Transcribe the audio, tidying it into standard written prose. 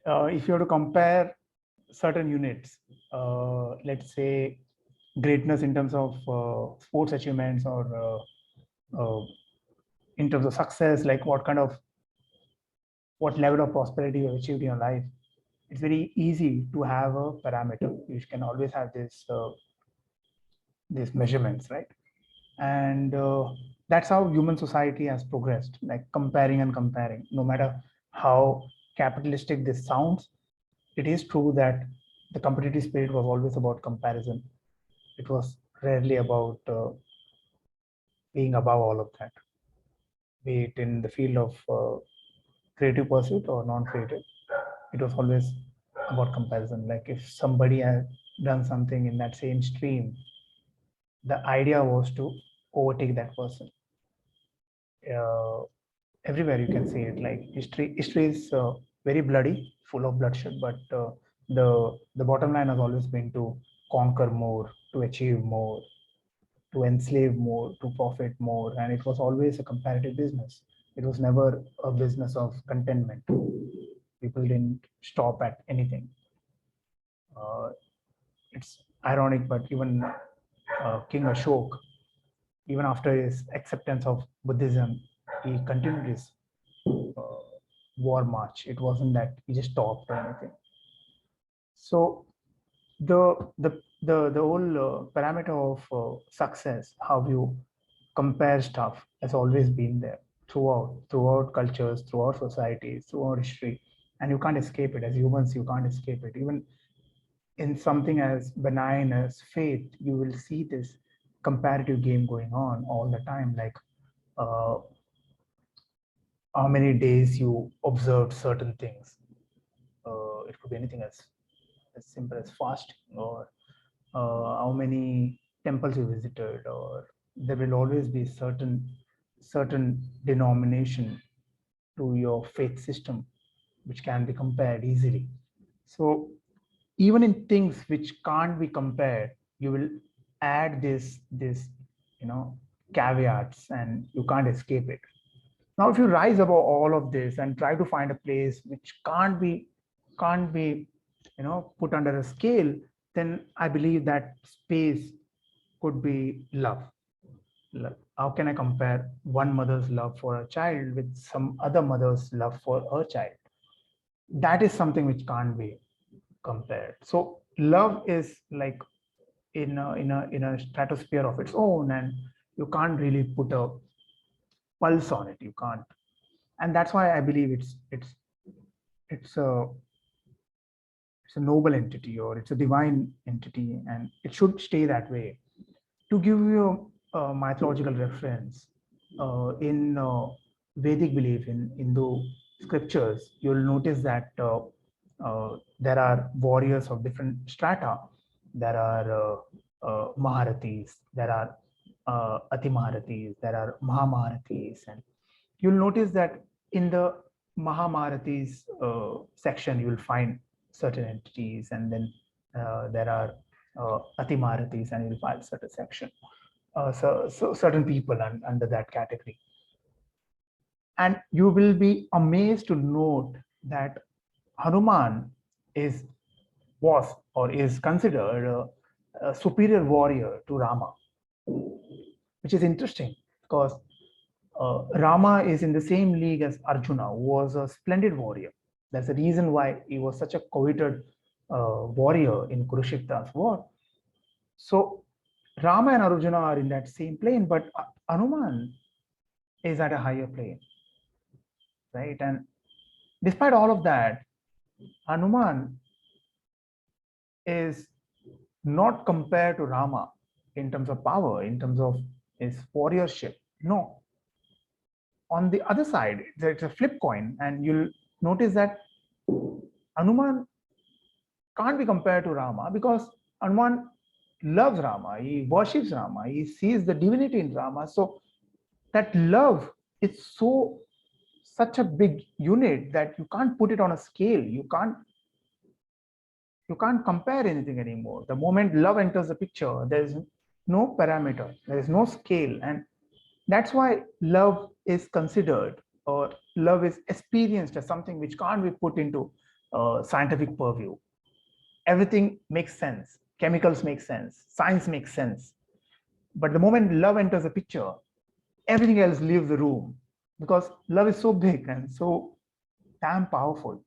if you have to compare certain units, let's say greatness in terms of sports achievements, or in terms of success, like what level of prosperity you have achieved in your life, it's very easy to have a parameter. You can always have these measurements, right? And that's how human society has progressed, like comparing and comparing. No matter how capitalistic this sounds, it is true that the competitive spirit was always about comparison. It was rarely about being above all of that, be it in the field of creative pursuit or non-creative. It was always about comparison. Like if somebody had done something in that same stream, the idea was to overtake that person. Uh, Everywhere you can see it. Like history is very bloody, full of bloodshed, but the bottom line has always been to conquer more, to achieve more, to enslave more, to profit more, and it was always a comparative business. It was never a business of contentment. People didn't stop at anything. Uh, it's ironic, but even King Ashok, even after his acceptance of Buddhism, he continued his uh, war march. It wasn't that he just stopped or anything. So the whole parameter of success, how you compare stuff, has always been there throughout cultures, throughout societies, throughout history, and you can't escape it. As humans, you can't escape it. Even in something as benign as faith, you will see this comparative game going on all the time. Like uh, how many days you observed certain things. It could be anything as simple as fasting, or how many temples you visited, or there will always be certain denomination to your faith system which can be compared easily. So even in things which can't be compared, you will add this caveats, and you can't escape it. Now if you rise above all of this and try to find a place which can't be put under a scale, then I believe that space could be love. How can I compare one mother's love for a child with some other mother's love for her child? That is something which can't be compared. So love is like in a stratosphere of its own, and you can't really put a pulse on it. You can't, and that's why I believe it's a it's a noble entity, or it's a divine entity, and it should stay that way. To give you a mythological reference, in Vedic belief, in Hindu scriptures, you'll notice that there are warriors of different strata. There are Maharathis, there are Ati Maharathis, there are Mahamaharathis, and you'll notice that in the Mahamaharathis section, you will find certain entities, and then there are Ati Maharathis, and you'll find certain section, so certain people under that category. And you will be amazed to note that Hanuman is was or is considered a superior warrior to Rama, which is interesting because Rama is in the same league as Arjuna, who was a splendid warrior. That's the reason why he was such a coveted warrior in Kurukshetra's war. So Rama and Arjuna are in that same plane, but Hanuman is at a higher plane, right? And despite all of that, Hanuman is not compared to Rama in terms of power, in terms of his warriorship. No. On the other side, it's a flip coin, and you'll notice that Hanuman can't be compared to Rama because Hanuman loves Rama, he worships Rama, he sees the divinity in Rama. So that love is such a big unit that you can't put it on a scale. You can't compare anything anymore. The moment love enters the picture, there is no parameter, there is no scale, and that's why love is considered, or love is experienced as something which can't be put into scientific purview. Everything makes sense. Chemicals make sense. Science makes sense. But the moment love enters the picture, everything else leaves the room, because love is so big and so damn powerful.